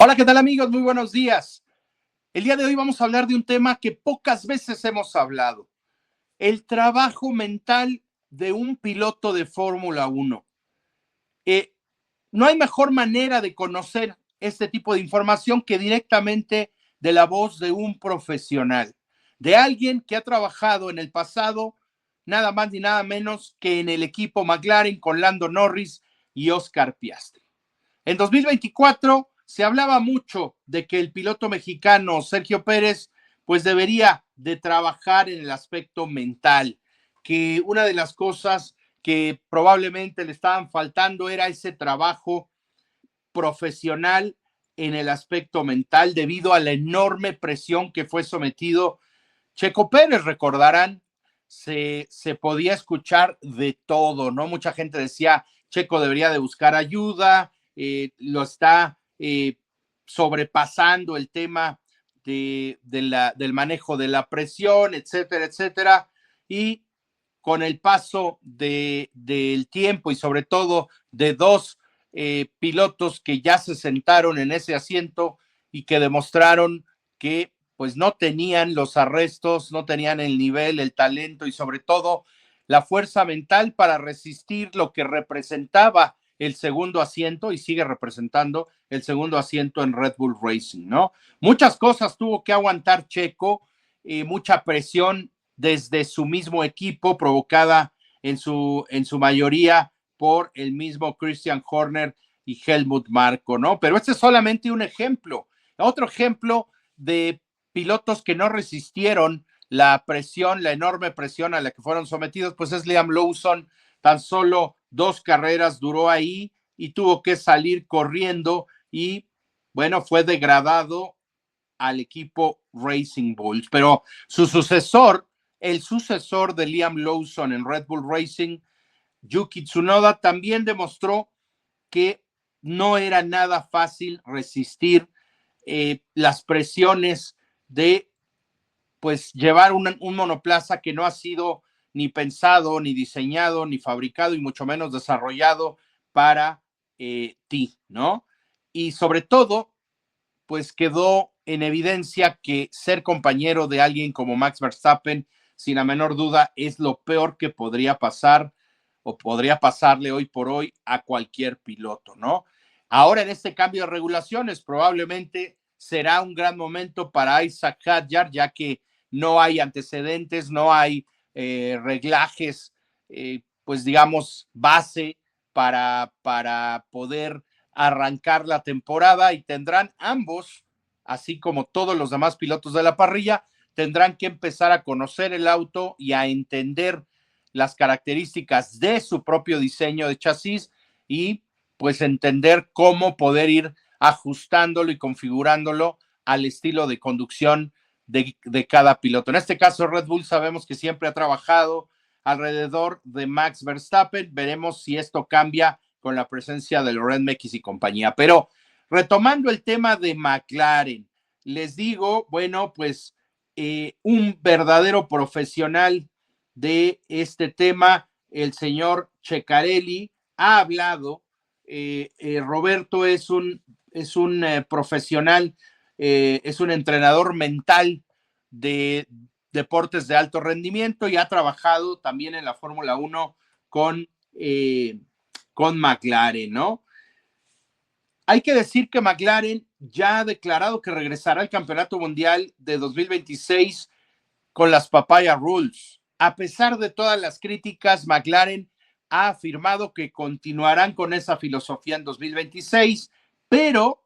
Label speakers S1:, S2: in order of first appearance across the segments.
S1: Hola, ¿qué tal amigos? Muy buenos días. El día de hoy vamos a hablar de un tema que pocas veces hemos hablado, el trabajo mental de un piloto de Fórmula 1. Eh, no hay mejor manera de conocer este tipo de información que directamente de la voz de un profesional, de alguien que ha trabajado en el pasado nada más ni nada menos que en el equipo McLaren con Lando Norris y Oscar Piastri. En 2024 se hablaba mucho de que el piloto mexicano Sergio Pérez pues debería de trabajar en el aspecto mental, que una de las cosas que probablemente le estaban faltando era ese trabajo profesional en el aspecto mental debido a la enorme presión que fue sometido Checo Pérez. Recordarán, se podía escuchar de todo, ¿no? Mucha gente decía, Checo debería de buscar ayuda, lo está sobrepasando el tema del manejo de la presión, etcétera, etcétera. Y con el paso del tiempo y sobre todo de dos pilotos que ya se sentaron en ese asiento y que demostraron que pues no tenían los arrestos, no tenían el nivel, el talento y sobre todo la fuerza mental para resistir lo que representaba el segundo asiento y sigue representando el segundo asiento en Red Bull Racing, ¿no? Muchas cosas tuvo que aguantar Checo, mucha presión desde su mismo equipo, provocada en su mayoría por el mismo Christian Horner y Helmut Marko, ¿no? Pero este es solamente un ejemplo. Otro ejemplo de pilotos que no resistieron la presión, la enorme presión a la que fueron sometidos, pues es Liam Lawson. Tan solo 2 carreras duró ahí y tuvo que salir corriendo y, bueno, fue degradado al equipo Racing Bulls. Pero su sucesor, el sucesor de Liam Lawson en Red Bull Racing, Yuki Tsunoda, también demostró que no era nada fácil resistir las presiones de pues llevar un monoplaza que no ha sido ni pensado, ni diseñado, ni fabricado y mucho menos desarrollado para ti, ¿no? Y sobre todo, pues quedó en evidencia que ser compañero de alguien como Max Verstappen, sin la menor duda, es lo peor que podría pasar o podría pasarle hoy por hoy a cualquier piloto, ¿no? Ahora en este cambio de regulaciones probablemente será un gran momento para Isaac Hadjar, ya que no hay antecedentes, no hay reglajes, pues digamos, base para poder arrancar la temporada y tendrán ambos, así como todos los demás pilotos de la parrilla, tendrán que empezar a conocer el auto y a entender las características de su propio diseño de chasis y pues entender cómo poder ir ajustándolo y configurándolo al estilo de conducción de cada piloto. En este caso, Red Bull sabemos que siempre ha trabajado alrededor de Max Verstappen. Veremos si esto cambia con la presencia de Laurent Mekies y compañía. Pero retomando el tema de McLaren, les digo, bueno, pues un verdadero profesional de este tema, el señor Ceccarelli, ha hablado. Roberto es un profesional, es un entrenador mental de deportes de alto rendimiento y ha trabajado también en la Fórmula 1 con, con McLaren, ¿no? Hay que decir que McLaren ya ha declarado que regresará al Campeonato Mundial de 2026 con las Papaya Rules. A pesar de todas las críticas, McLaren ha afirmado que continuarán con esa filosofía en 2026, pero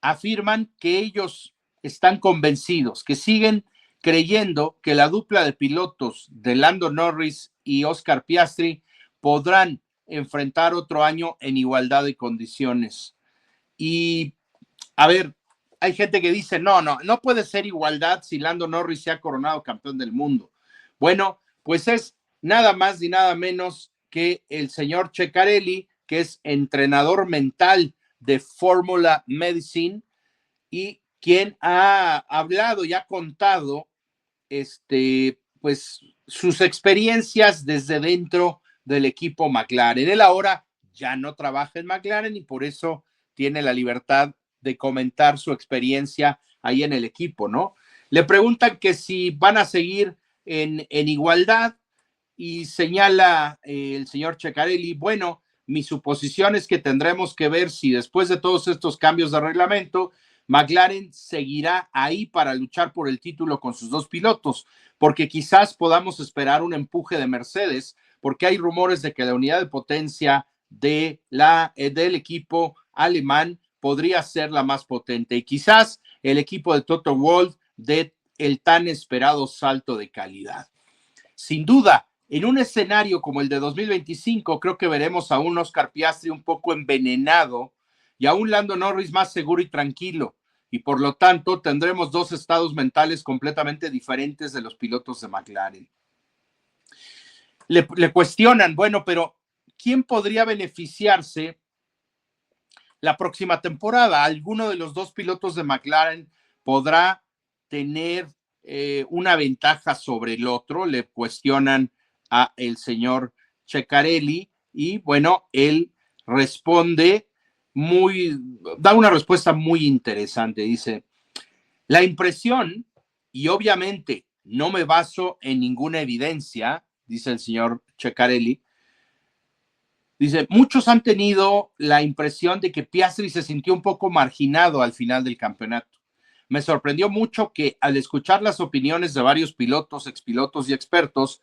S1: afirman que ellos están convencidos, que siguen creyendo que la dupla de pilotos de Lando Norris y Oscar Piastri podrán enfrentar otro año en igualdad de condiciones. Y, a ver, hay gente que dice, no puede ser igualdad si Lando Norris se ha coronado campeón del mundo. Bueno, pues es nada más ni nada menos que el señor Ceccarelli, que es entrenador mental de Fórmula Medicine y quien ha hablado y ha contado pues sus experiencias desde dentro del equipo McLaren. Él ahora ya no trabaja en McLaren y por eso tiene la libertad de comentar su experiencia ahí en el equipo, ¿no? Le preguntan que si van a seguir en igualdad y señala el señor Ceccarelli, bueno, mi suposición es que tendremos que ver si después de todos estos cambios de reglamento, McLaren seguirá ahí para luchar por el título con sus dos pilotos, porque quizás podamos esperar un empuje de Mercedes, porque hay rumores de que la unidad de potencia del equipo alemán podría ser la más potente y quizás el equipo de Toto Wolff dé el tan esperado salto de calidad. Sin duda, en un escenario como el de 2025, creo que veremos a un Oscar Piastri un poco envenenado y a un Lando Norris más seguro y tranquilo. Y por lo tanto, tendremos dos estados mentales completamente diferentes de los pilotos de McLaren. Le cuestionan, bueno, pero ¿quién podría beneficiarse la próxima temporada? ¿Alguno de los dos pilotos de McLaren podrá tener una ventaja sobre el otro? Le cuestionan a el señor Ceccarelli y bueno, él responde da una respuesta muy interesante. Dice, la impresión, y obviamente no me baso en ninguna evidencia, dice el señor Ceccarelli, dice, muchos han tenido la impresión de que Piastri se sintió un poco marginado al final del campeonato. Me sorprendió mucho que al escuchar las opiniones de varios pilotos, expilotos y expertos,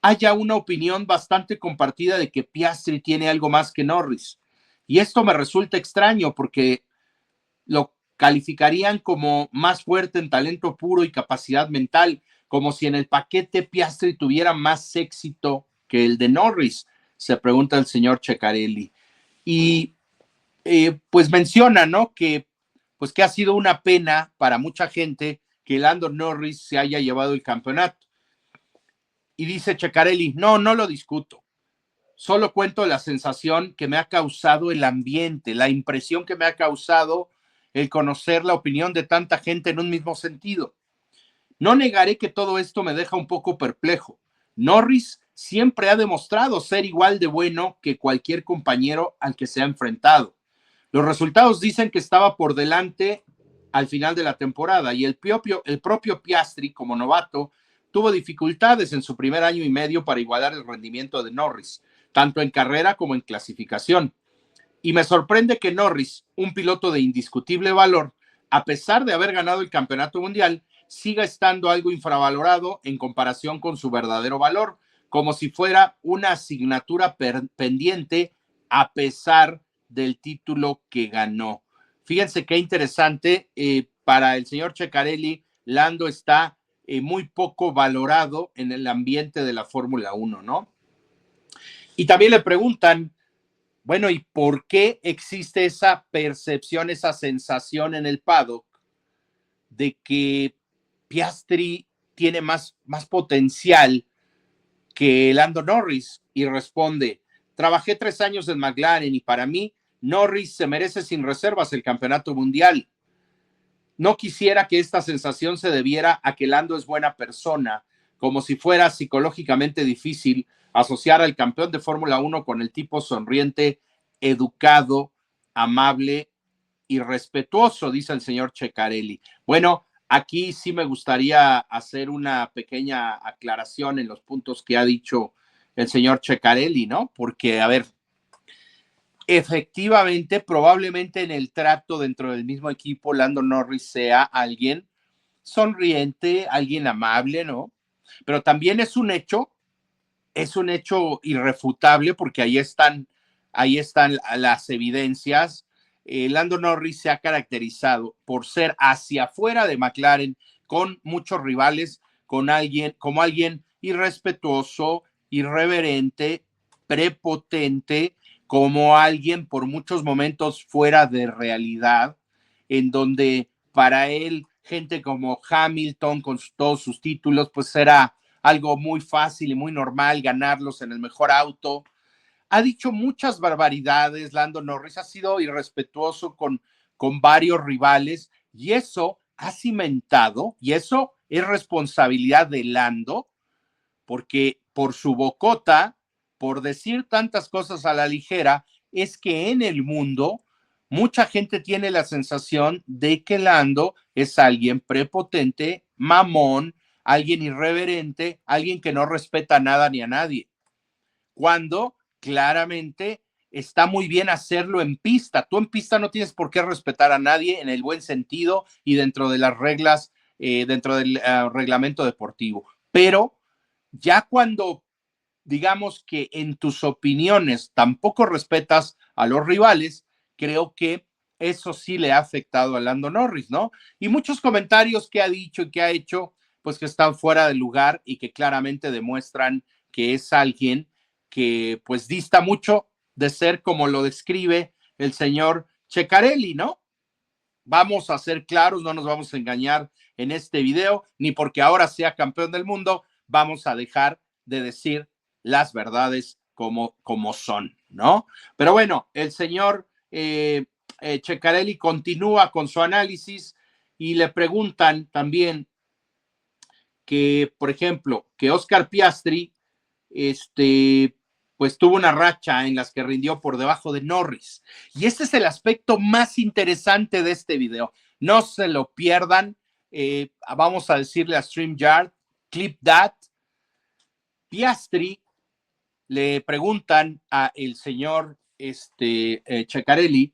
S1: haya una opinión bastante compartida de que Piastri tiene algo más que Norris. Y esto me resulta extraño porque lo calificarían como más fuerte en talento puro y capacidad mental, como si en el paquete Piastri tuviera más éxito que el de Norris, se pregunta el señor Ceccarelli. Y pues menciona, ¿no? Que ha sido una pena para mucha gente que Lando Norris se haya llevado el campeonato. Y dice Ceccarelli, no lo discuto. Solo cuento la sensación que me ha causado el ambiente, la impresión que me ha causado el conocer la opinión de tanta gente en un mismo sentido. No negaré que todo esto me deja un poco perplejo. Norris siempre ha demostrado ser igual de bueno que cualquier compañero al que se ha enfrentado. Los resultados dicen que estaba por delante al final de la temporada y el propio Piastri, como novato, tuvo dificultades en su primer año y medio para igualar el rendimiento de Norris, tanto en carrera como en clasificación. Y me sorprende que Norris, un piloto de indiscutible valor, a pesar de haber ganado el campeonato mundial, siga estando algo infravalorado en comparación con su verdadero valor, como si fuera una asignatura pendiente a pesar del título que ganó. Fíjense qué interesante, para el señor Ceccarelli, Lando está muy poco valorado en el ambiente de la Fórmula 1, ¿no? Y también le preguntan, bueno, ¿y por qué existe esa percepción, esa sensación en el paddock de que Piastri tiene más potencial que Lando Norris? Y responde, trabajé 3 años en McLaren y para mí Norris se merece sin reservas el campeonato mundial. No quisiera que esta sensación se debiera a que Lando es buena persona, como si fuera psicológicamente difícil asociar al campeón de Fórmula 1 con el tipo sonriente, educado, amable y respetuoso, dice el señor Ceccarelli. Bueno, aquí sí me gustaría hacer una pequeña aclaración en los puntos que ha dicho el señor Ceccarelli, ¿no? Porque, a ver, efectivamente, probablemente en el trato dentro del mismo equipo, Lando Norris sea alguien sonriente, alguien amable, ¿no? Pero también es un hecho irrefutable porque ahí están las evidencias. Lando Norris se ha caracterizado por ser hacia afuera de McLaren con muchos rivales, como alguien irrespetuoso, irreverente, prepotente, como alguien por muchos momentos fuera de realidad, en donde para él gente como Hamilton con todos sus títulos, pues era algo muy fácil y muy normal ganarlos en el mejor auto. Ha dicho muchas barbaridades, Lando Norris ha sido irrespetuoso con varios rivales y eso ha cimentado, y eso es responsabilidad de Lando, porque por su bocota, por decir tantas cosas a la ligera, es que en el mundo mucha gente tiene la sensación de que Lando es alguien prepotente, mamón, alguien irreverente, alguien que no respeta nada ni a nadie, cuando claramente está muy bien hacerlo en pista. Tú en pista no tienes por qué respetar a nadie en el buen sentido y dentro de las reglas, dentro del reglamento deportivo. Pero ya cuando digamos que en tus opiniones tampoco respetas a los rivales, creo que eso sí le ha afectado a Lando Norris, ¿no? Y muchos comentarios que ha dicho y que ha hecho, pues que están fuera de lugar y que claramente demuestran que es alguien que pues dista mucho de ser como lo describe el señor Ceccarelli, ¿no? Vamos a ser claros, no nos vamos a engañar en este video, ni porque ahora sea campeón del mundo, vamos a dejar de decir las verdades como son, ¿no? Pero bueno, el señor Ceccarelli continúa con su análisis y le preguntan también que, por ejemplo, que Oscar Piastri, pues tuvo una racha en las que rindió por debajo de Norris. Y este es el aspecto más interesante de este video. No se lo pierdan. Vamos a decirle a StreamYard, clip that. Piastri le preguntan a el señor Ceccarelli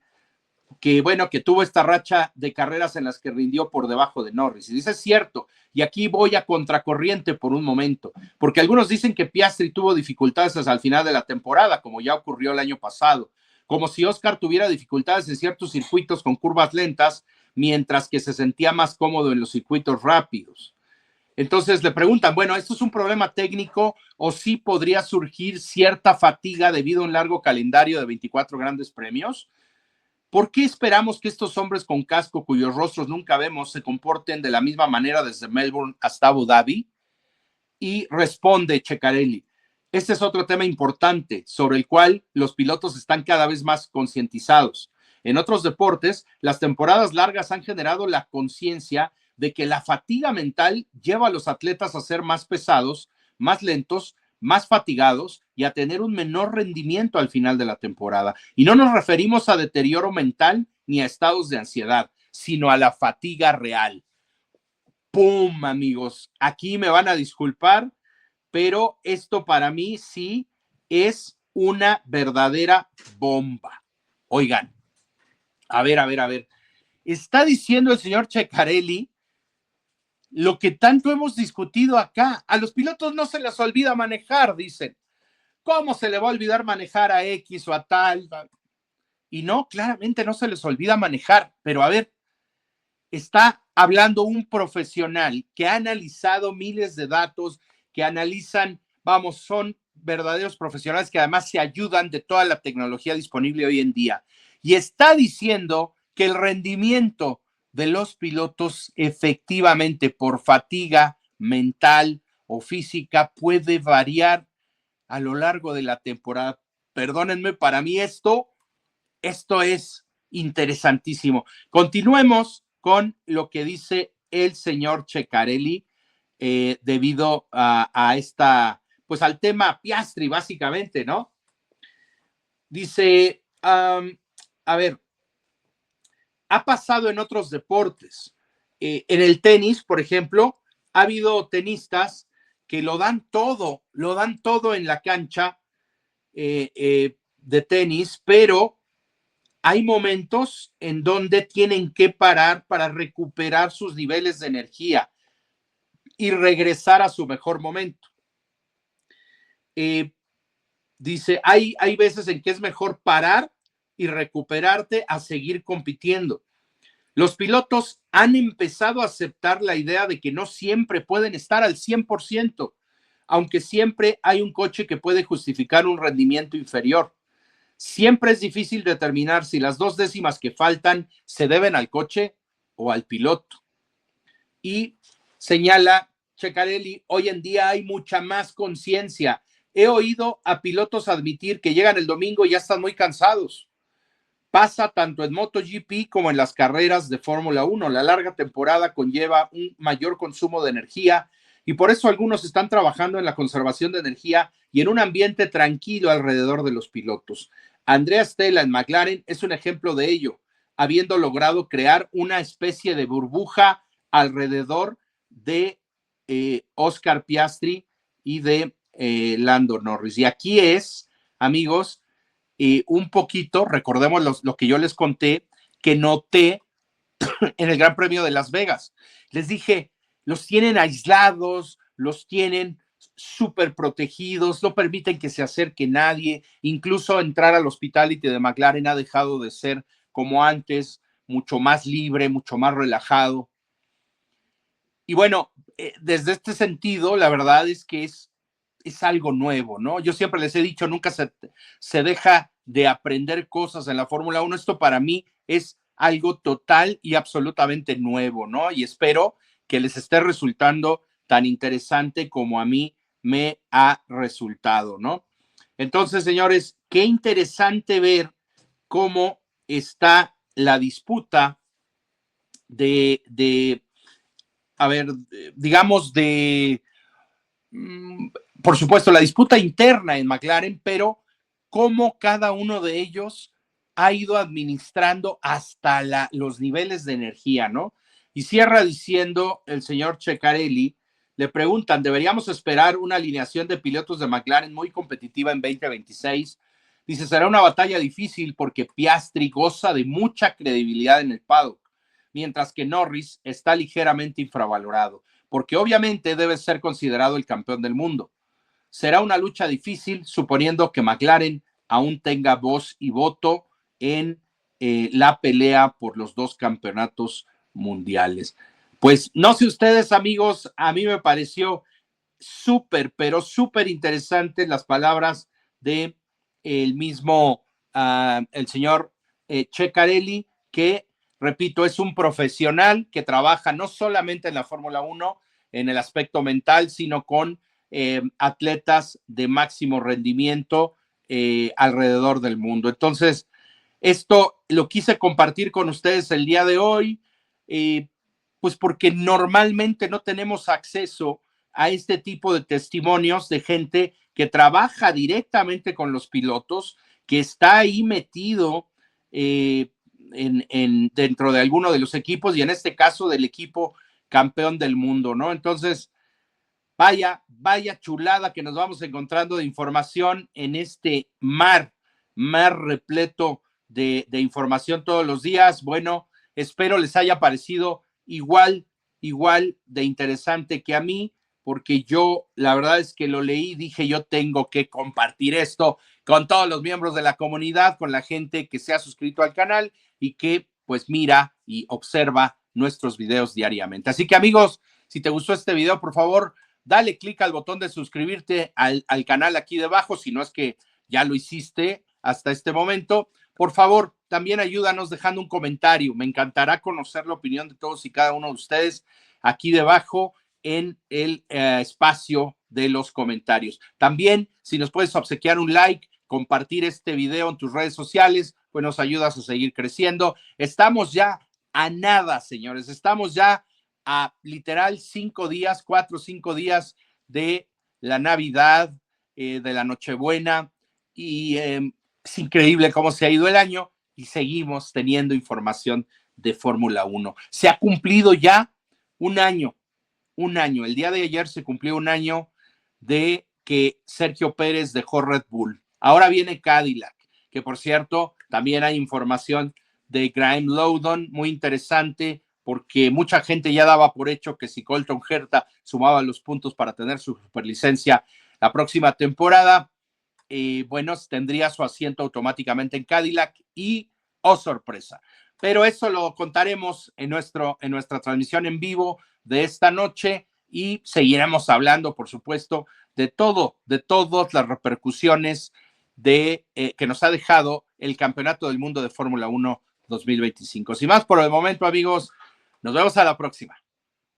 S1: que bueno, que tuvo esta racha de carreras en las que rindió por debajo de Norris. Y dice, es cierto, y aquí voy a contracorriente por un momento, porque algunos dicen que Piastri tuvo dificultades hasta el final de la temporada, como ya ocurrió el año pasado, como si Oscar tuviera dificultades en ciertos circuitos con curvas lentas, mientras que se sentía más cómodo en los circuitos rápidos. Entonces le preguntan, bueno, ¿esto es un problema técnico o sí podría surgir cierta fatiga debido a un largo calendario de 24 grandes premios? ¿Por qué esperamos que estos hombres con casco cuyos rostros nunca vemos se comporten de la misma manera desde Melbourne hasta Abu Dhabi? Y responde Ceccarelli, este es otro tema importante sobre el cual los pilotos están cada vez más concientizados. En otros deportes, las temporadas largas han generado la conciencia de que la fatiga mental lleva a los atletas a ser más pesados, más lentos, más fatigados y a tener un menor rendimiento al final de la temporada. Y no nos referimos a deterioro mental ni a estados de ansiedad, sino a la fatiga real. ¡Pum, amigos! Aquí me van a disculpar, pero esto para mí sí es una verdadera bomba. Oigan, a ver. Está diciendo el señor Ceccarelli lo que tanto hemos discutido acá. A los pilotos no se les olvida manejar, dicen. ¿Cómo se le va a olvidar manejar a X o a tal? Y no, claramente no se les olvida manejar. Pero a ver, está hablando un profesional que ha analizado miles de datos, que analizan, vamos, son verdaderos profesionales que además se ayudan de toda la tecnología disponible hoy en día. Y está diciendo que el rendimiento de los pilotos efectivamente por fatiga mental o física puede variar a lo largo de la temporada. Perdónenme, para mí esto es interesantísimo. Continuemos con lo que dice el señor Ceccarelli debido a esta, pues al tema Piastri, básicamente, ¿no? Dice, a ver, ha pasado en otros deportes. En el tenis, por ejemplo, ha habido tenistas que lo dan todo en la cancha de tenis, pero hay momentos en donde tienen que parar para recuperar sus niveles de energía y regresar a su mejor momento. Dice, hay veces en que es mejor parar y recuperarte a seguir compitiendo. Los pilotos han empezado a aceptar la idea de que no siempre pueden estar al 100%, aunque siempre hay un coche que puede justificar un rendimiento inferior. Siempre es difícil determinar si las 2 décimas que faltan se deben al coche o al piloto. Y señala Ceccarelli, hoy en día hay mucha más conciencia. He oído a pilotos admitir que llegan el domingo y ya están muy cansados. Pasa tanto en MotoGP como en las carreras de Fórmula 1. La larga temporada conlleva un mayor consumo de energía y por eso algunos están trabajando en la conservación de energía y en un ambiente tranquilo alrededor de los pilotos. Andrea Stella en McLaren es un ejemplo de ello. habiendo logrado crear una especie de burbuja alrededor de Oscar Piastri y de Lando Norris. Y aquí es, amigos, un poquito, recordemos lo que yo les conté, que noté en el Gran Premio de Las Vegas. Les dije, los tienen aislados, los tienen súper protegidos, no permiten que se acerque nadie, incluso entrar al hospitality de McLaren ha dejado de ser como antes, mucho más libre, mucho más relajado. Y bueno, desde este sentido, la verdad es que es algo nuevo, ¿no? Yo siempre les he dicho, nunca se deja de aprender cosas en la Fórmula 1. Esto para mí es algo total y absolutamente nuevo, ¿no? Y espero que les esté resultando tan interesante como a mí me ha resultado, ¿no? Entonces, señores, qué interesante ver cómo está la disputa a ver, digamos, por supuesto, la disputa interna en McLaren, pero cómo cada uno de ellos ha ido administrando hasta los niveles de energía, ¿no? Y cierra diciendo el señor Ceccarelli, le preguntan, ¿deberíamos esperar una alineación de pilotos de McLaren muy competitiva en 2026? Dice, será una batalla difícil porque Piastri goza de mucha credibilidad en el paddock, mientras que Norris está ligeramente infravalorado, porque obviamente debe ser considerado el campeón del mundo. Será una lucha difícil, suponiendo que McLaren aún tenga voz y voto en la pelea por los dos campeonatos mundiales. Pues no sé ustedes, amigos, a mí me pareció súper, pero súper interesante las palabras de el mismo, el señor Ceccarelli, que, repito, es un profesional que trabaja no solamente en la Fórmula 1, en el aspecto mental, sino con atletas de máximo rendimiento alrededor del mundo. Entonces, esto lo quise compartir con ustedes el día de hoy, pues porque normalmente no tenemos acceso a este tipo de testimonios de gente que trabaja directamente con los pilotos, que está ahí metido dentro de alguno de los equipos y en este caso del equipo campeón del mundo, ¿no? Entonces, vaya chulada que nos vamos encontrando de información en este mar repleto de información todos los días. Bueno, espero les haya parecido igual de interesante que a mí, porque yo la verdad es que lo leí, dije yo tengo que compartir esto con todos los miembros de la comunidad, con la gente que se ha suscrito al canal y que pues mira y observa nuestros videos diariamente. Así que amigos, si te gustó este video, por favor, dale clic al botón de suscribirte al canal aquí debajo, si no es que ya lo hiciste hasta este momento. Por favor, también ayúdanos dejando un comentario. Me encantará conocer la opinión de todos y cada uno de ustedes aquí debajo en el espacio de los comentarios. También, si nos puedes obsequiar un like, compartir este video en tus redes sociales, pues nos ayudas a seguir creciendo. Estamos ya a nada, señores. Estamos ya a literal 5 días, 4 o 5 días de la Navidad, de la Nochebuena, y es increíble cómo se ha ido el año y seguimos teniendo información de Fórmula 1. Se ha cumplido ya un año. El día de ayer se cumplió un año de que Sergio Pérez dejó Red Bull. Ahora viene Cadillac, que por cierto, también hay información de Graham Lowdon, muy interesante, porque mucha gente ya daba por hecho que si Colton Herta sumaba los puntos para tener su superlicencia la próxima temporada, bueno, tendría su asiento automáticamente en Cadillac y, oh sorpresa, pero eso lo contaremos en nuestra transmisión en vivo de esta noche y seguiremos hablando, por supuesto, de todas las repercusiones que nos ha dejado el Campeonato del Mundo de Fórmula 1 2025. Sin más por el momento, amigos, nos vemos a la próxima.